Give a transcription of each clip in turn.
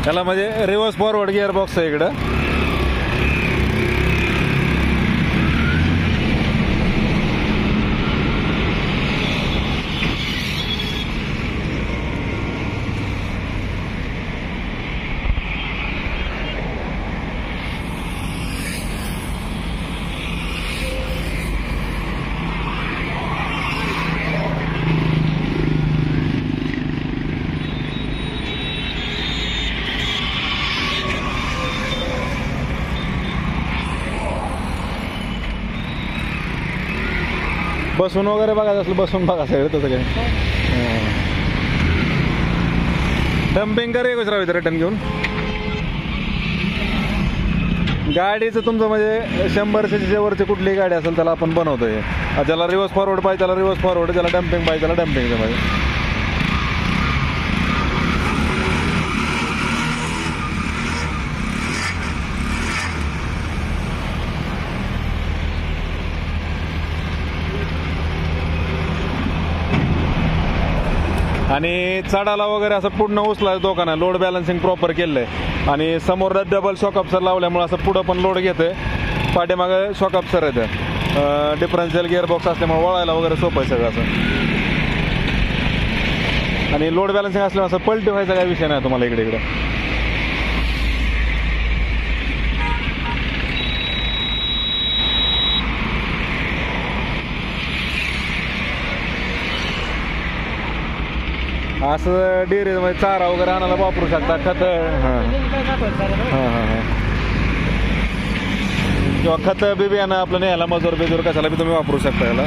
त्याला म्हणजे reverse forward gear box आहे इकडं. बसून वगैरे बघायचं असलं बसून बघा सगळं तसं काय. डम्पिंग करे कसं राहायचं रिटर्न घेऊन. गाडीचं तुमचं म्हणजे 100cc वरची कुठलीही गाडी असेल त्याला आपण बनवतोय. ज्याला रिव्हर्स फॉरवर्ड पाहिजे त्याला रिव्हर्स फॉरवर्ड, ज्याला डम्पिंग पाहिजे त्याला डम्पिंग पाहिजे. आणि चढाला वगैरे असं पुढनं उचला दोघांना लोड बॅलन्सिंग प्रॉपर केलं आहे. आणि समोर डबल शॉक अप्सर लावल्यामुळे असं पुढं पण लोड घेतोय, पाठीमागं शॉक अप्सर येतं. डिफरन्शियल गिअर बॉक्स असल्यामुळे वळायला वगैरे सोपं आहे सगळं असं. आणि लोड बॅलन्सिंग असल्यामुळे असं पलटी व्हायचा काही विषय नाही तुम्हाला इकडे. असं डेअरीमध्ये चारा वगैरे आणायला वापरू शकता. खत किंवा खत बिबियाणं आपलं न्यायला मजूर बिजूर कशाला बी तुम्ही वापरू शकता याला.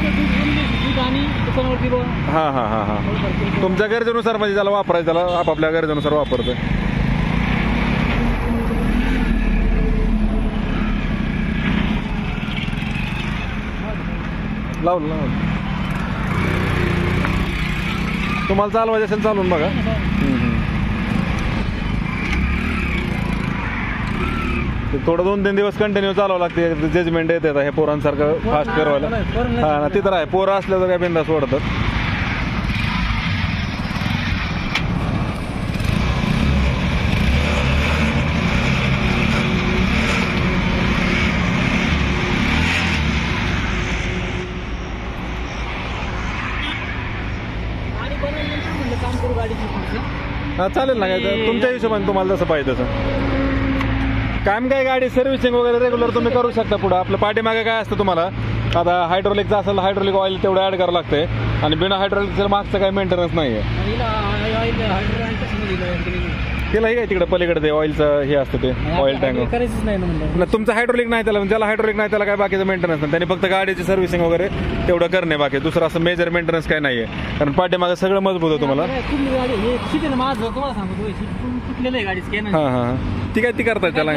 तुमच्या गरजेनुसार म्हणजे त्याला वापरायचं, त्याला आपापल्या गरजेनुसार वापरतोय. लावलं तुम्हाला चालवायचं असेल चालून बघा. थोडं 2-3 दिवस कंटिन्यू चालवावं लागते. जजमेंट येते हे पोरांसारखं फास्ट फिरवायला. हा ना, तिथं आहे पोरं असल्या तर काय बिंदास सोडतात. हा चालेल ना, काय तुमच्या हिशोबाने तुम्हाला जसं पाहिजे तसं काम. काय गाडी सर्व्हिसिंग वगैरे रेग्युलर तुम्ही करू शकता. पुढं आपलं पाठीमागे काय असतं तुम्हाला आता हायड्रोलिकचं असेल हायड्रोलिक ऑइल तेवढं ॲड करावं लागतंय. आणि बिना हायड्रोलिकचं मागचं काही मेंटेनन्स नाही आहे. तिला हे काय तिकडे पलीकडे ते ऑइलचं हे असतं ते ऑइल टँक करायचंच नाही. तुमचं हायड्रोलिक नाही त्याला, ज्याला हायड्रोलिक नाही त्याला काय बाकीचं मेंटेनन्स नाही. त्यांनी फक्त गाडीची सर्व्हिसिंग वगैरे तेवढं करणे बाकी. दुसरं असं मेजर मेंटेनन्स काय नाही आहे. कारण पाठीमागं सगळं मजबूत होतं तुम्हाला. हां हां ती काय ती करताय त्याला.